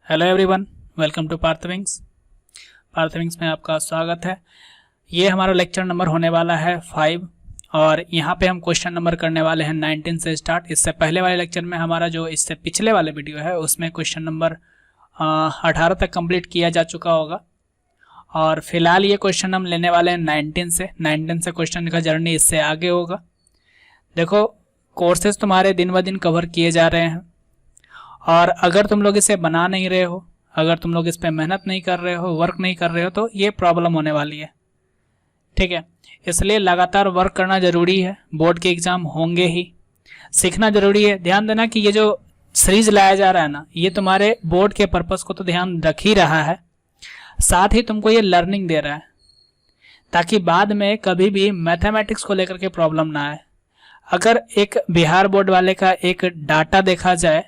Hello everyone, welcome to Parthwings. Parthwings में आपका स्वागत है। ये हमारा लेक्चर नंबर होने वाला है 5 और यहाँ पे हम क्वेश्चन नंबर करने वाले हैं 19 से स्टार्ट। इससे पहले वाले लेक्चर में हमारा जो इससे पिछले वाले वीडियो है उसमें क्वेश्चन नंबर 18 तक कंप्लीट किया जा चुका होगा और फिलहाल ये क्वेश्चन हम लेने वाले हैं 19 से क्वेश्चन का जर्नी इससे आगे होगा। देखो, कोर्सेज तुम्हारे दिन ब दिन कवर किए जा रहे हैं और अगर तुम लोग इसे बना नहीं रहे हो, अगर तुम लोग इस पर मेहनत नहीं कर रहे हो, वर्क नहीं कर रहे हो, तो ये प्रॉब्लम होने वाली है। ठीक है, इसलिए लगातार वर्क करना ज़रूरी है। बोर्ड के एग्ज़ाम होंगे ही, सीखना ज़रूरी है। ध्यान देना कि ये जो सीरीज लाया जा रहा है ना, ये तुम्हारे बोर्ड के पर्पज़ को तो ध्यान रख ही रहा है, साथ ही तुमको ये लर्निंग दे रहा है ताकि बाद में कभी भी मैथमेटिक्स को लेकर के प्रॉब्लम ना आए। अगर एक बिहार बोर्ड वाले का एक डाटा देखा जाए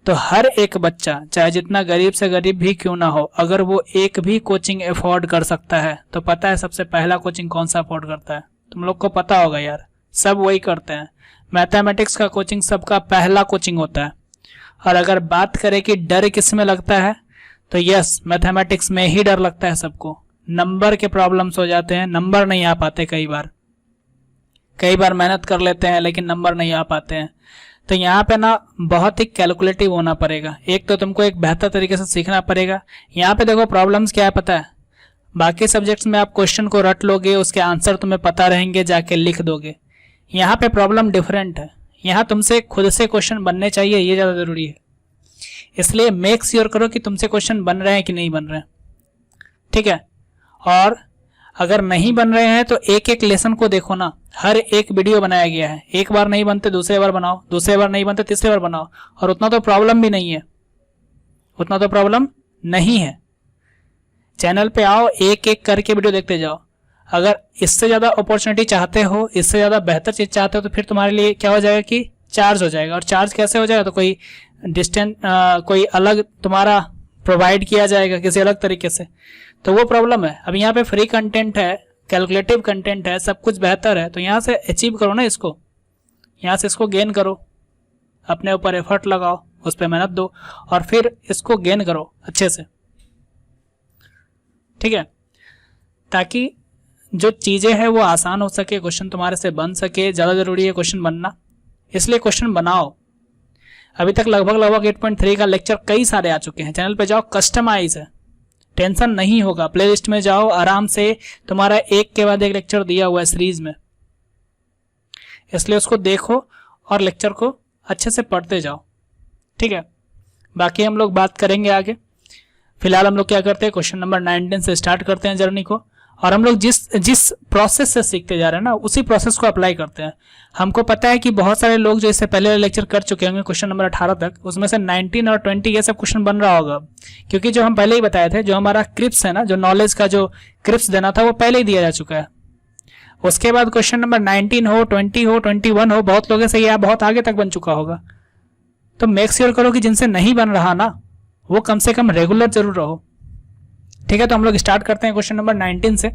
तो हर एक बच्चा, चाहे जितना गरीब से गरीब भी क्यों ना हो, अगर वो एक भी कोचिंग अफोर्ड कर सकता है तो पता है सबसे पहला कोचिंग कौन सा अफोर्ड करता है? तुम लोग को पता होगा यार, सब वही करते हैं। मैथमेटिक्स का कोचिंग सबका पहला कोचिंग होता है। और अगर बात करें कि डर किस में लगता है तो यस, मैथमेटिक्स में ही डर लगता है सबको। नंबर के प्रॉब्लम्स हो जाते हैं, नंबर नहीं आ पाते। कई बार मेहनत कर लेते हैं लेकिन नंबर नहीं आ पाते हैं। तो यहाँ पे ना बहुत ही कैलकुलेटिव होना पड़ेगा। एक तो तुमको एक बेहतर तरीके से सीखना पड़ेगा। यहाँ पे देखो प्रॉब्लम्स क्या है पता है, बाकी सब्जेक्ट्स में आप क्वेश्चन को रट लोगे, उसके आंसर तुम्हें पता रहेंगे, जाके लिख दोगे। यहाँ पे प्रॉब्लम डिफरेंट है। यहाँ तुमसे खुद से क्वेश्चन बनने चाहिए, ये ज़्यादा ज़रूरी है। इसलिए मेक श्योर करो कि तुमसे क्वेश्चन बन रहे हैं कि नहीं बन रहे हैं। ठीक है, और अगर नहीं बन रहे हैं तो एक एक लेसन को देखो ना, हर एक वीडियो बनाया गया है। एक बार नहीं बनते दूसरे बार बनाओ, दूसरे बार नहीं बनते तीसरे बार बनाओ। और उतना तो प्रॉब्लम भी नहीं है, चैनल पे आओ, एक एक करके वीडियो देखते जाओ। अगर इससे ज़्यादा अपॉर्चुनिटी चाहते हो, इससे ज़्यादा बेहतर चीज़ चाहते हो तो फिर तुम्हारे लिए क्या हो जाएगा कि चार्ज हो जाएगा। और चार्ज कैसे हो जाएगा? तो कोई डिस्टेंस कोई अलग तुम्हारा प्रोवाइड किया जाएगा किसी अलग तरीके से, तो वो प्रॉब्लम है। अब यहाँ पे फ्री कंटेंट है, कैलकुलेटिव कंटेंट है, सब कुछ बेहतर है, तो यहाँ से अचीव करो ना इसको, यहाँ से इसको गेन करो, अपने ऊपर एफर्ट लगाओ, उस पर मेहनत दो और फिर इसको गेन करो अच्छे से। ठीक है, ताकि जो चीज़ें हैं वो आसान हो सके, क्वेश्चन तुम्हारे से बन सके। ज़्यादा ज़रूरी है क्वेश्चन बनना, इसलिए क्वेश्चन बनाओ। अभी तक लगभग 8.3 का लेक्चर कई सारे आ चुके हैं। चैनल पे जाओ, कस्टमाइज है, टेंशन नहीं होगा। प्लेलिस्ट में जाओ, आराम से तुम्हारा एक के बाद एक लेक्चर दिया हुआ है सीरीज में, इसलिए उसको देखो और लेक्चर को अच्छे से पढ़ते जाओ। ठीक है, बाकी हम लोग बात करेंगे आगे। फिलहाल हम लोग क्या करते हैं, क्वेश्चन नंबर 19 से स्टार्ट करते हैं जर्नी को। और हम लोग जिस प्रोसेस से सीखते जा रहे हैं ना, उसी प्रोसेस को अप्लाई करते हैं। हमको पता है कि बहुत सारे लोग जो इससे पहले लेक्चर कर चुके होंगे क्वेश्चन नंबर 18 तक, उसमें से 19 और 20 ये सब क्वेश्चन बन रहा होगा, क्योंकि जो हम पहले ही बताए थे, जो हमारा क्रिप्स है ना, जो नॉलेज का जो क्रिप्स देना था वो पहले ही दिया जा चुका है। उसके बाद क्वेश्चन नंबर 19 हो, 20 हो, 21 हो, बहुत लोगों से यह बहुत आगे तक बन चुका होगा। तो मेक श्योर करो कि जिनसे नहीं बन रहा ना, वो कम से कम रेगुलर जरूर रहो। ठीक है, तो हम लोग स्टार्ट करते हैं क्वेश्चन नंबर 19 से।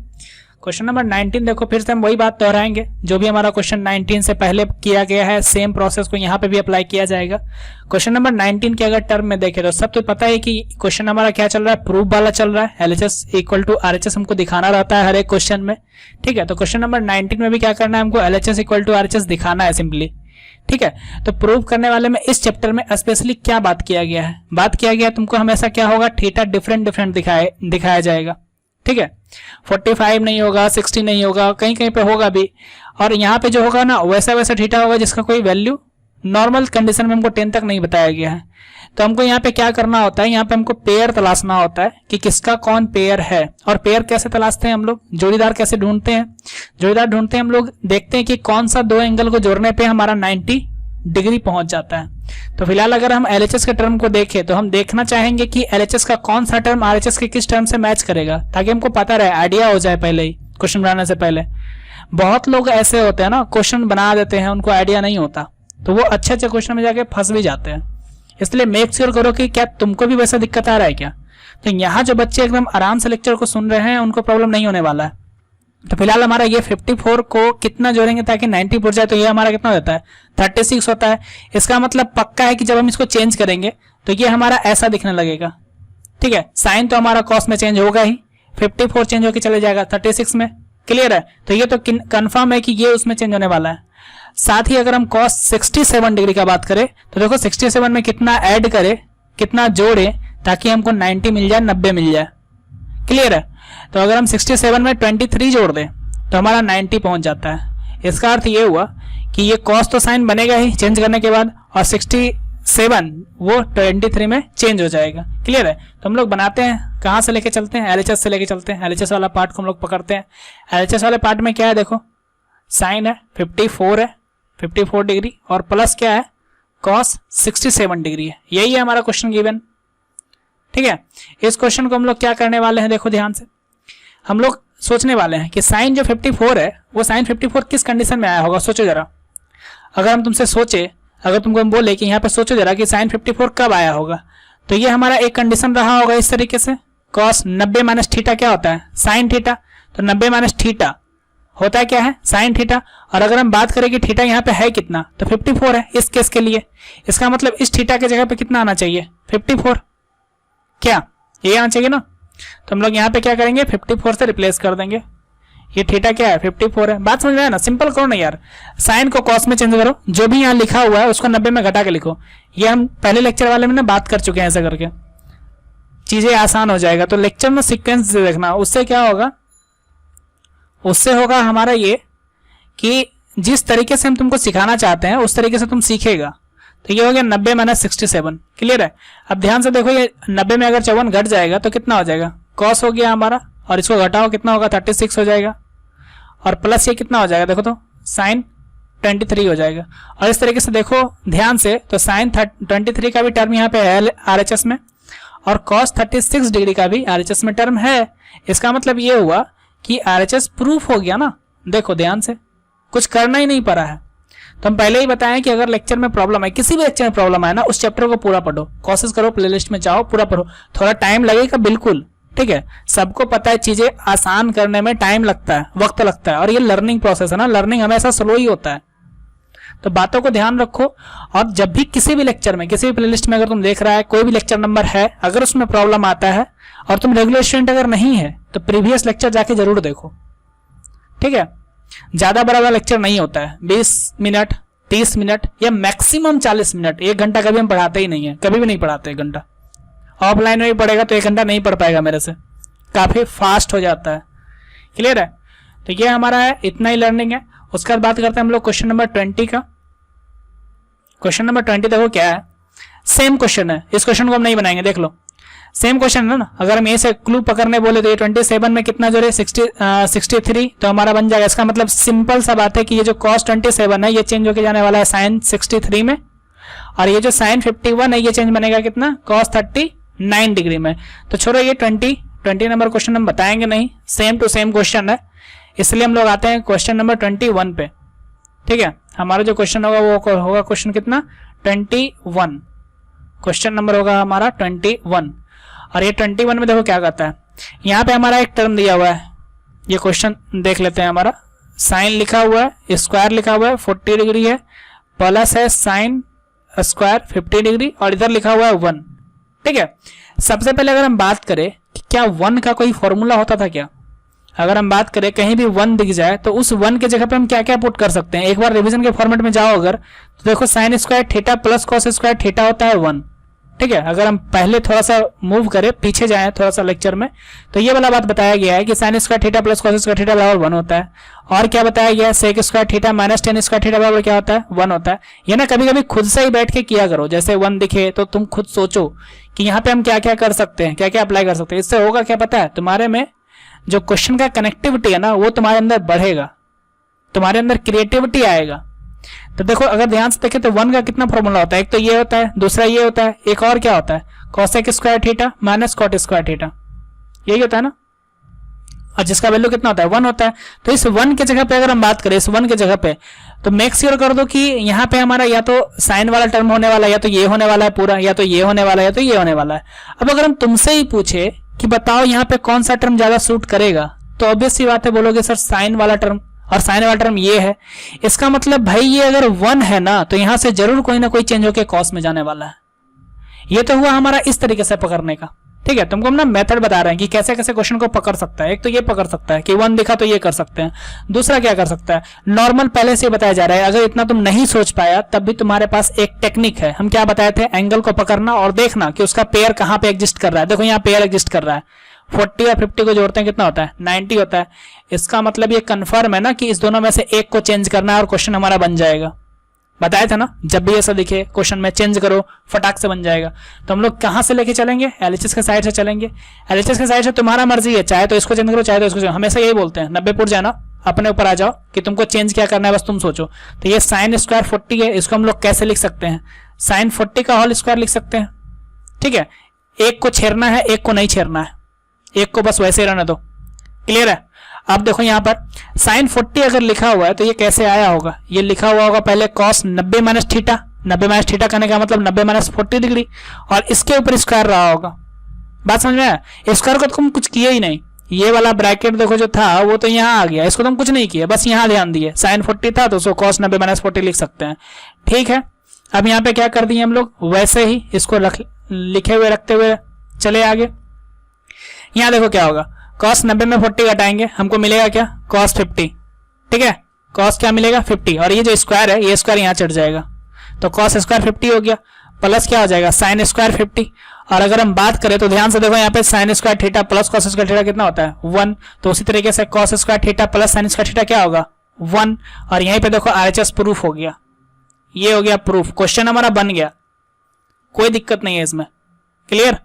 क्वेश्चन नंबर 19 देखो, फिर से हम वही बात दोहराएंगे जो भी हमारा क्वेश्चन 19 से पहले किया गया है, सेम प्रोसेस को यहाँ पे भी अप्लाई किया जाएगा। क्वेश्चन नंबर 19 के अगर टर्म में देखें तो सब तो पता है कि क्वेश्चन हमारा क्या चल रहा है, प्रूफ वाला चल रहा है। LHS इक्वल टू RHS हमको दिखाना रहता है हर एक क्वेश्चन में। ठीक है, तो क्वेश्चन नंबर 19 में भी क्या करना है, हमको LHS इक्वल टू RHS दिखाना है सिंपली। ठीक है, तो प्रूव करने वाले में इस चैप्टर में स्पेशली क्या बात किया गया है, तुमको हमेशा क्या होगा, थीटा डिफरेंट दिखाया जाएगा। ठीक है, 45 नहीं होगा, 60 नहीं होगा, कहीं कहीं पे होगा भी। और यहाँ पे जो होगा ना, वैसा थीटा होगा जिसका कोई वैल्यू नॉर्मल कंडीशन में हमको 10 तक नहीं बताया गया है। तो हमको यहाँ पे क्या करना होता है, यहाँ पे हमको पेयर तलाशना होता है कि किसका कौन पेयर है। और पेयर कैसे तलाशते हैं हम लोग, जोड़ीदार कैसे ढूंढते हैं? जोड़ीदार ढूंढते हैं हम लोग, देखते हैं कि कौन सा दो एंगल को जोड़ने पे हमारा 90 डिग्री पहुंच जाता है। तो फिलहाल अगर हम LHS के टर्म को देखें तो हम देखना चाहेंगे कि LHS का कौन सा टर्म RHS के किस टर्म से मैच करेगा, ताकि हमको पता रहे, आइडिया हो जाए पहले ही क्वेश्चन बनाने से पहले। बहुत लोग ऐसे होते हैं ना, क्वेश्चन बना देते हैं, उनको आइडिया नहीं होता, तो वो अच्छे क्वेश्चन में जाके फंस भी जाते हैं। इसलिए मेक श्योर करो कि क्या तुमको भी वैसा दिक्कत आ रहा है क्या। तो यहाँ जो बच्चे एकदम आराम से लेक्चर को सुन रहे हैं उनको प्रॉब्लम नहीं होने वाला है। तो फिलहाल हमारा ये 54 को कितना जोड़ेंगे ताकि 90 पूछ जाए, तो ये हमारा कितना होता है, 36 होता है। इसका मतलब पक्का है कि जब हम इसको चेंज करेंगे तो ये हमारा ऐसा दिखने लगेगा, ठीक है, साइन तो हमारा कॉस में चेंज होगा ही, 54 चेंज होकर चले जाएगा 36 में, क्लियर है। तो ये तो कंफर्म है कि ये उसमें चेंज होने वाला है। साथ ही अगर हम कॉस 67 डिग्री का बात करें तो देखो 67 में कितना ऐड करे, कितना जोड़े ताकि हमको 90 मिल जाए, 90 मिल जाए, क्लियर है। तो अगर हम 67 में 23 जोड़ दें तो हमारा 90 पहुंच जाता है। इसका अर्थ ये हुआ कि ये कॉस तो साइन बनेगा ही चेंज करने के बाद, और 67 वो 23 में चेंज हो जाएगा, क्लियर है। तो हम लोग बनाते हैं, कहाँ से लेके चलते हैं, एलएचएस से लेके चलते हैं। एलएचएस वाला पार्ट को हम लोग पकड़ते हैं। एलएचएस वाले पार्ट में क्या है, देखो साइन है 54 है 54 डिग्री, और प्लस क्या है कॉस 67 डिग्री है। यही है हमारा क्वेश्चन गिवन, ठीक है। इस क्वेश्चन को हम लोग क्या करने वाले हैं, देखो ध्यान से हम लोग सोचने वाले हैं कि साइन जो 54 है वो साइन 54 किस कंडीशन में आया होगा। सोचो जरा, अगर हम तुमसे सोचे, अगर तुमको हम बोले कि यहाँ पे सोचो जरा कि साइन 54 कब आया होगा, तो ये हमारा एक कंडीशन रहा होगा इस तरीके से, कॉस 90 माइनस थीटा क्या होता है, साइन थीटा। तो 90 माइनस थीटा होता है क्या है, साइन थीटा। और अगर हम बात करें कि थीटा यहाँ पे है कितना, तो 54 है इस केस के लिए। इसका मतलब इस थीटा के जगह पे कितना आना चाहिए, 54, क्या ये आना चाहिए ना। तो हम लोग यहाँ पे क्या करेंगे, 54 से रिप्लेस कर देंगे। ये थीटा क्या है, 54 है। बात समझ में आया ना, सिंपल करो ना यार, साइन को कॉस में चेंज करो, जो भी यहाँ लिखा हुआ है उसको 90 में घटा के लिखो। ये हम पहले लेक्चर वाले में ना बात कर चुके हैं, ऐसा करके चीजें आसान हो जाएगा। तो लेक्चर में सीक्वेंस से देखना, उससे क्या होगा, उससे होगा हमारा ये कि जिस तरीके से हम तुमको सिखाना चाहते हैं उस तरीके से तुम सीखेगा। तो ये हो गया 90 माइनस 67, क्लियर है। अब ध्यान से देखो, ये 90 में अगर 54 घट जाएगा तो कितना हो जाएगा, कॉस हो गया हमारा, और इसको घटाओ कितना होगा, 36 हो जाएगा, और प्लस ये कितना हो जाएगा, देखो तो साइन 23 हो जाएगा। और इस तरीके से देखो ध्यान से, तो साइन 23 का भी टर्म यहाँ पे है आरएचएस में, और कॉस 36 डिग्री का भी आरएचएस में टर्म है। इसका मतलब ये हुआ कि आरएचएस प्रूफ हो गया ना। देखो ध्यान से, कुछ करना ही नहीं पड़ा है। तो हम पहले ही बताएं कि अगर लेक्चर में प्रॉब्लम है, किसी भी लेक्चर में प्रॉब्लम है ना, उस चैप्टर को पूरा पढ़ो, कोशिश करो प्लेलिस्ट में जाओ, पूरा पढ़ो। थोड़ा टाइम लगेगा बिल्कुल, ठीक है, सबको पता है चीजें आसान करने में टाइम लगता है, वक्त लगता है, और ये लर्निंग प्रोसेस है ना, लर्निंग हमेशा स्लो ही होता है। तो बातों को ध्यान रखो, और जब भी किसी भी लेक्चर में, किसी भी प्लेलिस्ट में अगर तुम देख रहा है, कोई भी लेक्चर नंबर है, अगर उसमें प्रॉब्लम आता है और तुम रेगुलर स्टूडेंट अगर नहीं है, तो प्रीवियस लेक्चर जाके जरूर देखो, ठीक है। ज्यादा बड़ा लेक्चर नहीं होता है, 20 मिनट 30 मिनट या मैक्सिमम 40 मिनट, 1 घंटा कभी हम पढ़ाते ही नहीं है, कभी भी नहीं पढ़ाते 1 घंटा। ऑफलाइन में भी पढ़ेगा तो 1 घंटा नहीं पढ़ पाएगा मेरे से, काफी फास्ट हो जाता है, क्लियर है। तो ये हमारा है, इतना ही लर्निंग है। उसके बाद बात करते हैं हम लोग क्वेश्चन नंबर 20 का। क्वेश्चन नंबर 20 देखो क्या है, सेम क्वेश्चन है, इस क्वेश्चन को हम नहीं बनाएंगे, देख लो सेम क्वेश्चन है ना। अगर हम ये से क्लू पकड़ने बोले तो ये 27 में कितना जोड़े, 63, तो हमारा बन जाएगा। इसका मतलब सिंपल सा बात है कि ये जो cos 27 है ये चेंज होके जाने वाला है sin 63 में, और ये जो sin 51 है ये चेंज बनेगा कितना, cos 39 डिग्री में। तो छोड़ो, ये 20 नंबर क्वेश्चन हम बताएंगे नहीं, सेम टू सेम क्वेश्चन है, इसलिए हम लोग आते हैं क्वेश्चन नंबर 21 पे, ठीक है। हमारा जो क्वेश्चन होगा वो होगा क्वेश्चन कितना, 21, क्वेश्चन नंबर होगा हमारा 21। और ये 21 में देखो क्या कहता है, यहाँ पे हमारा एक टर्म दिया हुआ है, ये क्वेश्चन देख लेते हैं। हमारा साइन लिखा हुआ है, स्क्वायर लिखा हुआ है 40 डिग्री है, प्लस है साइन स्क्वायर 50 डिग्री, और इधर लिखा हुआ है 1, ठीक है। सबसे पहले अगर हम बात करें कि क्या 1 का कोई फॉर्मूला होता था क्या, अगर हम बात करें कहीं भी 1 दिख जाए तो उस 1 के जगह पे हम क्या क्या पुट कर सकते हैं। एक बार रिवीजन के फॉर्मेट में जाओ अगर, तो देखो sign square theta plus cos square theta होता है 1, ठीक है। अगर हम पहले थोड़ा सा मूव करें, पीछे जाएं थोड़ा सा लेक्चर में, तो ये वाला बात बताया गया है कि sine square theta plus cos square theta बराबर 1 होता है। और क्या बताया गया है, sec square theta minus tan square theta बराबर क्या होता है, 1 होता है। ये ना कभी कभी खुद से ही बैठ के किया करो, जैसे 1 दिखे तो तुम खुद सोचो कि यहाँ पे हम क्या क्या कर सकते हैं, क्या क्या अप्लाई कर सकते हैं। इससे होगा क्या पता है, तुम्हारे में जो क्वेश्चन का कनेक्टिविटी है ना वो तुम्हारे अंदर बढ़ेगा, तुम्हारे अंदर क्रिएटिविटी आएगा। तो देखो अगर ध्यान से देखें तो 1 का कितना फॉर्मूला होता है, एक तो ये होता है, दूसरा ये होता है, एक और क्या होता है, cosec square theta minus cot square theta, यही होता है ना, और जिसका वैल्यू कितना होता है, 1 होता है। तो इस 1 के जगह पे अगर हम बात करें, इस 1 के जगह पे, तो मेक श्योर कर दो कि यहाँ पे हमारा या तो साइन वाला टर्म होने वाला है, या तो ये होने वाला है पूरा, या तो ये होने वाला है, या तो ये होने वाला है। अब अगर हम तुमसे ही पूछे कि बताओ यहाँ पे कौन सा टर्म ज्यादा सूट करेगा, तो ऑब्वियस सी बात है बोलोगे सर साइन वाला टर्म, और साइन वाला टर्म ये है। इसका मतलब भाई ये अगर 1 है ना तो यहां से जरूर कोई ना कोई चेंज होके कॉस में जाने वाला है। ये तो हुआ हमारा इस तरीके से पकड़ने का, ठीक है, तुमको हम ना मेथड बता रहे हैं कि कैसे कैसे क्वेश्चन को पकड़ सकता है। एक तो ये पकड़ सकता है कि 1 दिखा तो ये कर सकते हैं। दूसरा क्या कर सकता है, नॉर्मल पहले से बताया जा रहा है, अगर इतना तुम नहीं सोच पाया तब भी तुम्हारे पास एक टेक्निक है। हम क्या बताए थे, एंगल को पकड़ना और देखना कि उसका पेयर कहां पे एग्जिस्ट कर रहा है। देखो यहाँ पेयर एग्जिस्ट कर रहा है, 40 और 50 को जोड़ते हैं कितना होता है, 90 होता है। इसका मतलब ये कंफर्म है ना कि इस दोनों में से एक को चेंज करना है और क्वेश्चन हमारा बन जाएगा। बताया था ना, जब भी ऐसा दिखे क्वेश्चन में चेंज करो, फटाक से बन जाएगा। तो हम लोग कहां से लेके चलेंगे, एलएचएस के साइड से चलेंगे। एलएचएस के साइड से तुम्हारा मर्जी है, चाहे तो इसको चेंज करो चाहे तो इसको। हमेशा यही बोलते हैं 90 पुट जाना, अपने ऊपर आ जाओ कि तुमको चेंज क्या करना है, बस तुम सोचो। तो ये साइन स्क्वायर 40 है, इसको हम लोग कैसे लिख सकते हैं, साइन 40 का होल स्क्वायर लिख सकते हैं। ठीक है, एक को छेड़ना है, एक को नहीं छेड़ना है, एक को बस वैसे ही रहने दो। क्लियर है। अब देखो यहां पर साइन 40 अगर लिखा हुआ है तो ये कैसे आया होगा, ये लिखा हुआ होगा पहले cos 90 minus theta. 90 minus theta करने का मतलब 90 माइनस 40 डिग्री, और इसके ऊपर स्क्वायर रहा होगा। बात समझ में आया, स्क्वायर को तुम कुछ किए ही नहीं, ये वाला ब्रैकेट देखो जो था वो तो यहाँ आ गया, इसको तुम कुछ नहीं किया, बस यहाँ ध्यान दिए। साइन 40 था तो उसको कॉस 90 माइनस 40 लिख सकते हैं। ठीक है, अब यहाँ पे क्या कर दिए हम लोग, वैसे ही इसको लिखे हुए रखते हुए चले आगे। यहाँ देखो क्या होगा, कॉस 90 में 40 घटाएंगे, हमको मिलेगा क्या, कॉस 50। ठीक है, कॉस क्या मिलेगा 50, और ये जो स्क्वायर है ये स्क्वायर यहाँ चढ़ जाएगा, तो कॉस स्क्वायर 50 हो गया, प्लस क्या हो जाएगा साइन स्क्वायर 50। और अगर हम बात करें तो ध्यान से देखो यहाँ पे sign square theta plus cos square theta कितना होता है 1, तो उसी तरीके से cos square theta plus sign square theta क्या होगा 1। और यहीं पे देखो आरएचएस प्रूफ हो गया, ये हो गया प्रूफ, क्वेश्चन हमारा बन गया, कोई दिक्कत नहीं है इसमें। क्लियर।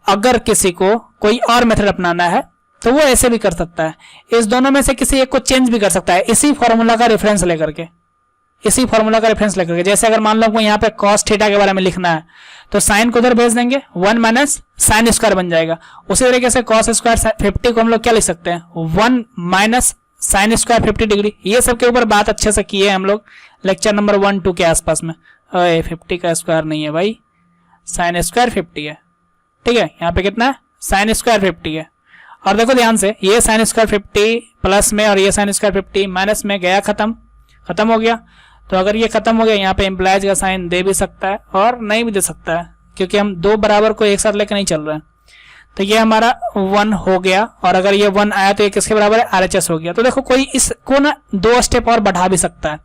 अगर किसी को कोई और मेथड अपनाना है तो वो ऐसे भी कर सकता है, इस दोनों में से किसी एक को चेंज भी कर सकता है, इसी फॉर्मूला का रेफरेंस लेकर के, इसी फॉर्मूला का रेफरेंस लेकर के। जैसे अगर मान लो को यहाँ पे कॉस थीटा के बारे में लिखना है तो साइन को उधर भेज देंगे, 1 माइनस साइन स्क्वायर बन जाएगा। उसी तरीके से कॉस स्क्वायर 50 को हम लोग क्या लिख सकते हैं, 1 माइनस साइन स्क्वायर 50 डिग्री। ये सब के ऊपर बात अच्छे से की है हम लोग लेक्चर नंबर 1-2 के आसपास में। 50 का स्क्वायर नहीं है भाई, साइन स्क्वायर 50 है। ठीक है, यहाँ पे कितना है, साइन स्क्वायर 50 है। और देखो ध्यान से, ये साइन स्क्वायर 50 प्लस में और ये साइन स्क्वायर 50 माइनस में गया, खत्म हो गया। तो अगर ये खत्म हो गया, यहाँ पे इम्प्लाइज का साइन दे भी सकता है और नहीं भी दे सकता है, क्योंकि हम दो बराबर को एक साथ लेकर नहीं चल रहे हैं। तो ये हमारा 1 हो गया, और अगर ये 1 आया तो ये किसके बराबर है, आरएचएस हो गया। तो देखो कोई इसको ना 2 स्टेप और बढ़ा भी सकता है,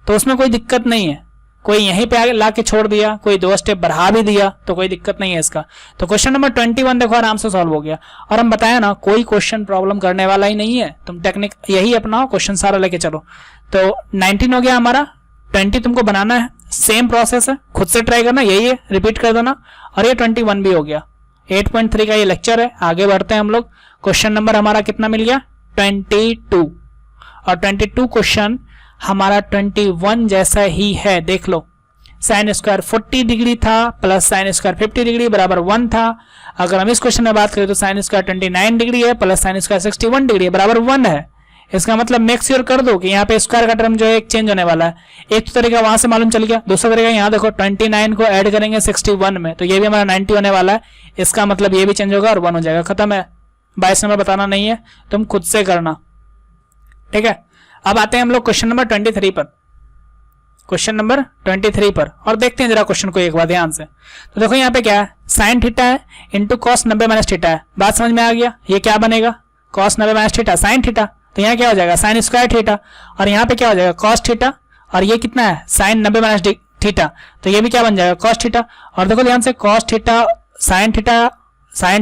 तो उसमें कोई दिक्कत नहीं है। कोई यहीं पे आगे ला के छोड़ दिया, कोई 2 स्टेप बढ़ा भी दिया, तो कोई दिक्कत नहीं है इसका। तो क्वेश्चन नंबर 21 देखो आराम से सॉल्व हो गया। और हम बताया ना, कोई क्वेश्चन प्रॉब्लम करने वाला ही नहीं है, तुम टेक्निक यही अपनाओ, क्वेश्चन सारा लेके चलो। तो 19 हो गया हमारा, 20 तुमको बनाना है, सेम प्रोसेस है, खुद से ट्राई करना, यही है, रिपीट कर देना। और ये 21 भी हो गया। 8.3 का ये लेक्चर है, आगे बढ़ते हैं हम लोग। क्वेश्चन नंबर हमारा कितना मिल गया, 22। और 22 क्वेश्चन हमारा 21 जैसा ही है, देख लो। साइन स्क्वायर 40 डिग्री था प्लस साइन स्क्वायर 50 डिग्री बराबर 1 था। अगर हम इस क्वेश्चन में बात करें तो साइन स्क्वायर 29 डिग्री है प्लस साइन स्क्वायर 61 डिग्री है बराबर 1 है। इसका मतलब मेक श्योर कर दो कि यहाँ पे स्क्वायर का टर्म जो है एक चेंज होने वाला है। एक तो तरीका वहां से मालूम चल गया, दूसरा तरीका यहाँ देखो 29 को ऐड करेंगे 61 में तो ये भी हमारा 90 होने वाला है। इसका मतलब ये भी चेंज होगा और 1 हो जाएगा, खत्म है। 22 नंबर बताना नहीं है, तुम खुद से करना, ठीक है। अब आते हैं हम लोग क्वेश्चन नंबर 23 पर, क्वेश्चन नंबर 23 पर, और देखते हैं जरा क्वेश्चन को एक बार ध्यान से। तो देखो यहाँ पे क्या है, साइन थीटा है इंटू कॉस 90 माइनस थीटा है। बात समझ में आ गया, ये क्या बनेगा, cos 90 minus theta sine theta, तो यहाँ क्या हो जाएगा साइन स्क्वायर थीटा, और यहाँ पे क्या हो जाएगा कॉस थीटा, और ये कितना है साइन 90 माइनस थीटा, तो ये भी क्या बन जाएगा कॉस थीटा। और देखो ध्यान से, cos theta sine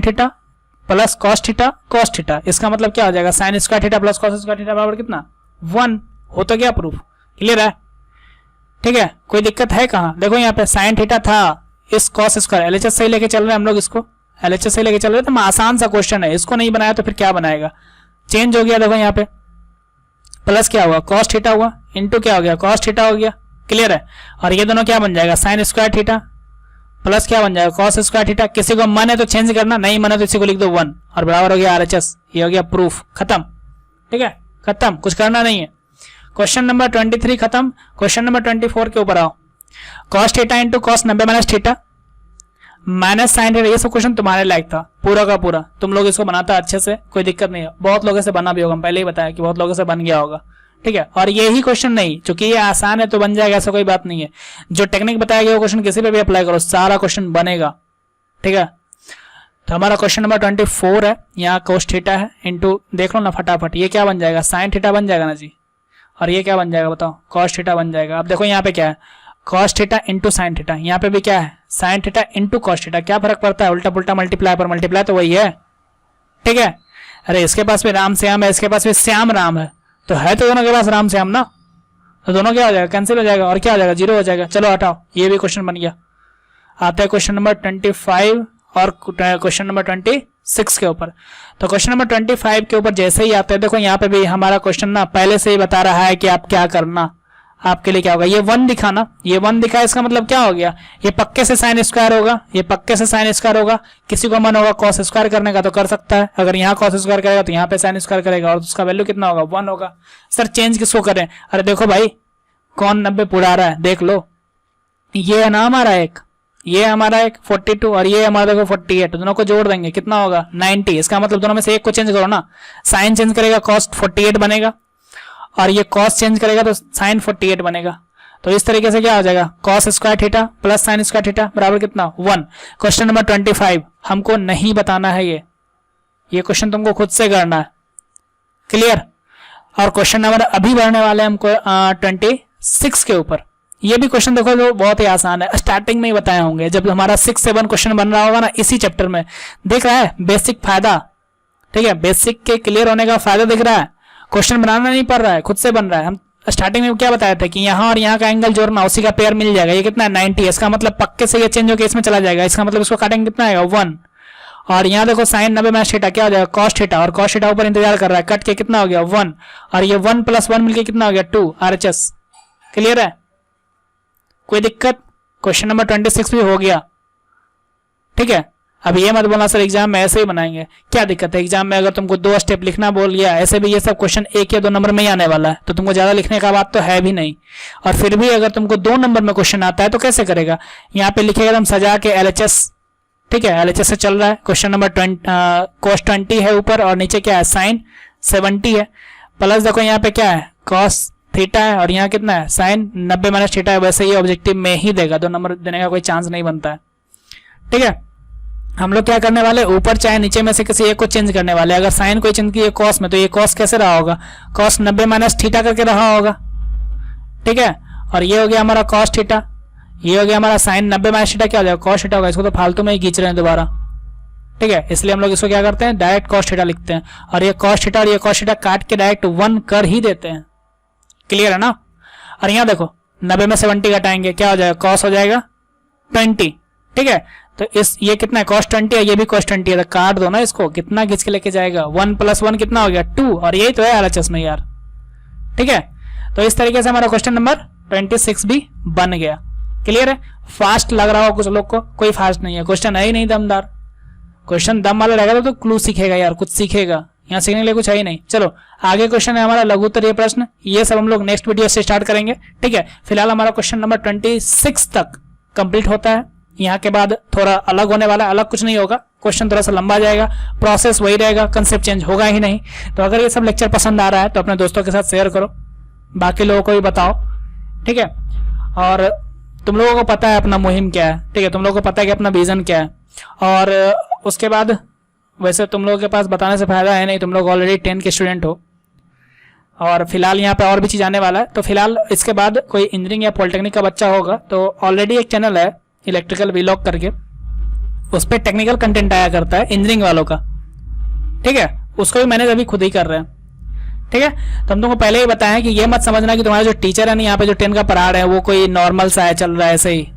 theta plus cos theta, इसका मतलब क्या हो जाएगा sign square theta plus cos square theta बराबर कितना 1। हो तो गया प्रूफ, क्लियर है, ठीक है। कोई दिक्कत है कहाँ, देखो यहाँ पे साइन थीटा था, इस कॉस स्क्वायर एलएचएस से ही लेके चल रहे हैं हम लोग, इसको एलएचएस से लेके चल रहे हैं, तो आसान सा क्वेश्चन है, इसको नहीं बनाया तो फिर क्या बनाएगा, चेंज हो गया। देखो यहाँ पे प्लस क्या हुआ कॉस थीटा हुआ इंटू क्या हो गया कॉस थीटा हो गया, क्लियर है। और ये दोनों क्या बन जाएगा साइन स्क्वायर थीटा प्लस क्या बन जाएगा कॉस स्क्वायर थीटा। किसी को मन है तो चेंज करना, नहीं मन है तो इसी को लिख दो 1 और बराबर हो गया आरएचएस, ये हो गया प्रूफ, खत्म, ठीक है, खत्म, कुछ करना नहीं है। क्वेश्चन नंबर 23 खत्म। क्वेश्चन नंबर 24 के ऊपर आओ। Cos theta into cos 90 minus theta minus sine theta, ये सब क्वेश्चन तुम्हारे लायक था पूरा का पूरा, तुम लोग इसको बनाता अच्छे से, कोई दिक्कत नहीं है। बहुत लोगों से बना भी होगा, हम पहले ही बताया कि बहुत लोगों से बन गया होगा, ठीक है। और यही क्वेश्चन नहीं, चूंकि ये आसान है तो बन जाएगा, ऐसा कोई बात नहीं है। जो टेक्निक बताया गया वो क्वेश्चन किसी पे भी अप्लाई करो, सारा क्वेश्चन बनेगा, ठीक है। तो हमारा क्वेश्चन नंबर 24 है, यहाँ कोस थीटा है इंटू, देख लो ना फटाफट, ये क्या बन जाएगा, साइन थीटा बन जाएगा ना जी, और ये क्या बन जाएगा बताओ, कॉस थीटा बन जाएगा। अब देखो यहाँ पे क्या है, cos theta into sine theta, यहाँ पे भी क्या है, sine theta into cos theta, क्या फर्क पड़ता है, उल्टा पुल्टा मल्टीप्लाई पर मल्टीप्लाई तो वही है, ठीक है। अरे इसके पास भी राम श्याम है, इसके पास भी श्याम राम है, तो है तो दोनों के पास राम श्याम ना, तो दोनों क्या हो जाएगा, कैंसिल हो जाएगा, और क्या हो जाएगा, जीरो हो जाएगा। चलो हटाओ, ये भी क्वेश्चन बन गया। आते हैं क्वेश्चन नंबर 25 और क्वेश्चन नंबर 26 के ऊपर। तो क्वेश्चन नंबर 25 के ऊपर जैसे ही आते हैं, देखो यहाँ पे भी हमारा क्वेश्चन ना पहले से ही बता रहा है कि आप क्या करना, आपके लिए क्या होगा, ये 1 दिखा ना, ये 1 दिखा, इसका मतलब क्या हो गया, ये पक्के से साइन स्क्वायर होगा, ये पक्के से साइन स्क्वायर होगा। किसी को मन होगा कॉस स्क्वायर करने का तो कर सकता है, अगर यहाँ कॉस स्क्वायर करेगा तो यहाँ पे साइन स्क्वायर करेगा, और उसका वैल्यू कितना होगा, 1 होगा। सर चेंज किसको करें, अरे देखो भाई कौन 90 पुड़ा रहा है, देख लो, ये है ना हमारा एक, ये हमारा एक 42 और ये हमारा देखो 48, दोनों को जोड़ देंगे कितना होगा 90। इसका मतलब दोनों में से एक को चेंज करो ना, साइन चेंज करेगा कॉस 48 बनेगा, और ये कॉस चेंज करेगा तो साइन 48 बनेगा। तो इस तरीके से क्या हो जाएगा, cos square theta plus sign square theta बराबर कितना 1। क्वेश्चन नंबर 25 हमको नहीं बताना है, ये क्वेश्चन तुमको खुद से करना है, क्लियर। और क्वेश्चन नंबर अभी बढ़ने वाले हमको 26 के ऊपर। ये भी क्वेश्चन देखो जो बहुत ही आसान है, स्टार्टिंग में ही बताए होंगे, जब हमारा 6-7 क्वेश्चन बन रहा होगा ना इसी चैप्टर में, देख रहा है बेसिक फायदा, ठीक है, बेसिक के क्लियर होने का फायदा दिख रहा है, क्वेश्चन बनाना नहीं पड़ रहा है, खुद से बन रहा है। हम स्टार्टिंग में क्या बताए थे कि यहाँ और यहाँ का एंगल जोड़ना, उसी का पेयर मिल जाएगा, ये कितना है 90, इसका मतलब पक्के से ये चेंज होकर इसमें चला जाएगा, इसका मतलब इसको काटेंगे कितना आएगा 1। और यहाँ देखो साइन 90 माइनस थीटा क्या हो जाएगा कॉस थीटा, और कॉस थीटा ऊपर इंतजार कर रहा है, कट के कितना हो गया 1, और ये 1 + 1 मिलकर कितना हो गया 2 RHS। क्लियर है, कोई दिक्कत। क्वेश्चन नंबर 26 भी हो गया, ठीक है। अब ये मत बोलना सर एग्जाम में ऐसे ही बनाएंगे, क्या दिक्कत है, एग्जाम में अगर तुमको 2 स्टेप लिखना बोल गया, ऐसे भी ये सब क्वेश्चन 1 या 2 नंबर में ही आने वाला है, तो तुमको ज्यादा लिखने का बात तो है भी नहीं। और फिर भी अगर तुमको 2 नंबर में क्वेश्चन आता है तो कैसे करेगा, यहाँ पे लिखेगा तुम सजा के LHS, ठीक है, LHS से चल रहा है। क्वेश्चन नंबर cos 20 है ऊपर, और नीचे क्या है साइन 70 है, प्लस देखो यहाँ पे क्या है cos थीटा है, और यहाँ कितना है साइन 90 माइनस थीटा है। वैसे ये ऑब्जेक्टिव में ही देगा, 2 नंबर देने का कोई चांस नहीं बनता है, ठीक है। हम लोग क्या करने वाले, ऊपर चाहे नीचे में से किसी एक को चेंज करने वाले। अगर साइन कोई चेंज किया कॉस में, तो ये कॉस कैसे रहा होगा, कॉस 90 माइनस थीटा करके रहा होगा, ठीक है। और ये हो गया हमारा कॉस थीटा, ये हो गया हमारा साइन 90 माइनस थीटा क्या हो जाएगा कॉस थीटा होगा। इसको तो फालतू में ही खींच रहे हैं दोबारा, ठीक है, इसलिए हम लोग इसको क्या करते हैं डायरेक्ट कॉस थीटा लिखते हैं, और ये कॉस थीटा और ये कॉस थीटा काट के डायरेक्ट 1 कर ही देते हैं। क्लियर है ना। और यहाँ देखो 90 में 70 घटाएंगे क्या हो जाएगा कॉस हो जाएगा 20, ठीक है। तो इस ये कितना है कॉस 20 है, ये भी कॉस 20 है, तो काट दो ना इसको, कितना खींच के लेके जाएगा 1 + 1 कितना हो गया 2, और यही तो है RHS में यार, ठीक है। तो इस तरीके से हमारा क्वेश्चन नंबर 26 भी बन गया। क्लियर है, फास्ट लग रहा हो कुछ लोग को, कोई फास्ट नहीं है, क्वेश्चन है ही नहीं दमदार। क्वेश्चन दम वाला रहेगा तो क्लू सीखेगा यार, कुछ सीखेगा, यहाँ सीखने के लिए कुछ है ही नहीं। चलो आगे क्वेश्चन है हमारा लघुत्तरीय प्रश्न, ये सब हम लोग नेक्स्ट वीडियो से स्टार्ट करेंगे, ठीक है। फिलहाल हमारा क्वेश्चन नंबर 26 तक कंप्लीट होता है, यहाँ के बाद थोड़ा अलग होने वाला है, अलग कुछ नहीं होगा, क्वेश्चन थोड़ा सा लंबा जाएगा, प्रोसेस वही रहेगा, कंसेप्ट चेंज होगा ही नहीं। तो अगर ये सब लेक्चर पसंद आ रहा है तो अपने दोस्तों के साथ शेयर करो, बाकी लोगों को भी बताओ, ठीक है। और तुम लोगों को पता है अपना मुहिम क्या है, ठीक है, तुम लोगों को पता है कि अपना विजन क्या है। और उसके बाद वैसे तुम लोगों के पास बताने से फायदा है नहीं, तुम लोग ऑलरेडी 10 के स्टूडेंट हो, और फिलहाल यहाँ पे और भी चीज आने वाला है। तो फिलहाल इसके बाद कोई इंजीनियरिंग या पॉलिटेक्निक का बच्चा होगा तो ऑलरेडी एक चैनल है इलेक्ट्रिकल वीलॉग करके, उस पर टेक्निकल कंटेंट आया करता है इंजीनियरिंग वालों का, ठीक है, उसको भी मैंने अभी खुद ही कर रहे हैं, ठीक है। तो हम तुमको पहले ही बताया कि ये मत समझना कि तुम्हारा जो टीचर है ना यहाँ पे जो 10 का पढ़ा रहे हैं वो कोई नॉर्मल सा है चल रहा है, ऐसे ही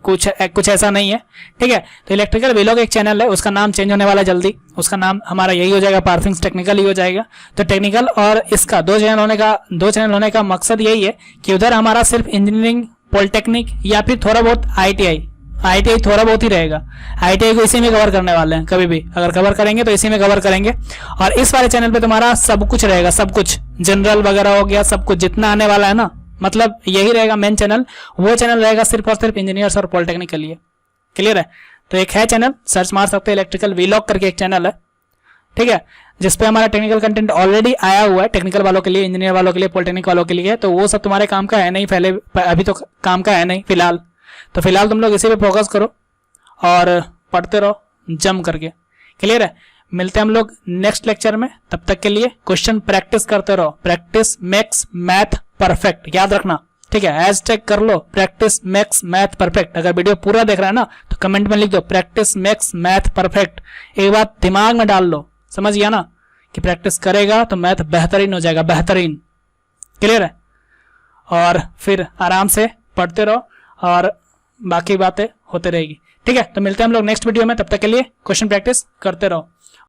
कुछ ऐसा नहीं है, ठीक है। तो इलेक्ट्रिकल वीलॉग एक चैनल है, उसका नाम चेंज होने वाला है जल्दी, उसका नाम हमारा यही हो जाएगा, पार्थिंग्स टेक्निकल ही हो जाएगा। तो टेक्निकल और इसका 2 चैनल होने का मकसद यही है कि उधर हमारा सिर्फ इंजीनियरिंग पॉलिटेक्निक या फिर थोड़ा बहुत ITI थोड़ा बहुत ही रहेगा, ITI को इसी में कवर करने वाले हैं, कभी भी अगर कवर करेंगे तो इसी में कवर करेंगे। और इस वाले चैनल पे तुम्हारा सब कुछ रहेगा, सब कुछ जनरल वगैरह हो गया, सब कुछ जितना आने वाला है ना, मतलब यही रहेगा मेन चैनल, वो चैनल रहेगा सिर्फ और सिर्फ इंजीनियर्स और पॉलिटेक्निक के लिए। क्लियर है, तो एक है चैनल, सर्च मार सकते हैं, इलेक्ट्रिकल वीलॉग करके एक चैनल है, ठीक है, जिसपे हमारा टेक्निकल कंटेंट ऑलरेडी आया हुआ है, टेक्निकल वालों के लिए, इंजीनियर वालों के लिए, पॉलिटेक्निक वालों के लिए। तो वो सब तुम्हारे काम का है नहीं, पहले अभी तो काम का है नहीं फिलहाल, तो फिलहाल तुम लोग इसी पे फोकस करो और पढ़ते रहो जम करके, क्लियर है? मिलते हैं हम लोग नेक्स्ट लेक्चर में, तब तक के लिए क्वेश्चन प्रैक्टिस करते रहो। प्रैक्टिस मेक्स मैथ परफेक्ट, याद रखना, ठीक है? हैशटैग कर लो प्रैक्टिस मेक्स मैथ परफेक्ट। अगर वीडियो पूरा देख रहा है ना तो कमेंट में लिख दो प्रैक्टिस मेक्स मैथ परफेक्ट। एक बात दिमाग में डाल लो, समझ गया ना, कि प्रैक्टिस करेगा तो मैथ बेहतरीन हो जाएगा, बेहतरीन। क्लियर है? और फिर आराम से पढ़ते रहो और बाकी बातें होते रहेगी, ठीक है? तो मिलते हैं हम लोग नेक्स्ट वीडियो में, तब तक के लिए क्वेश्चन प्रैक्टिस करते रहो।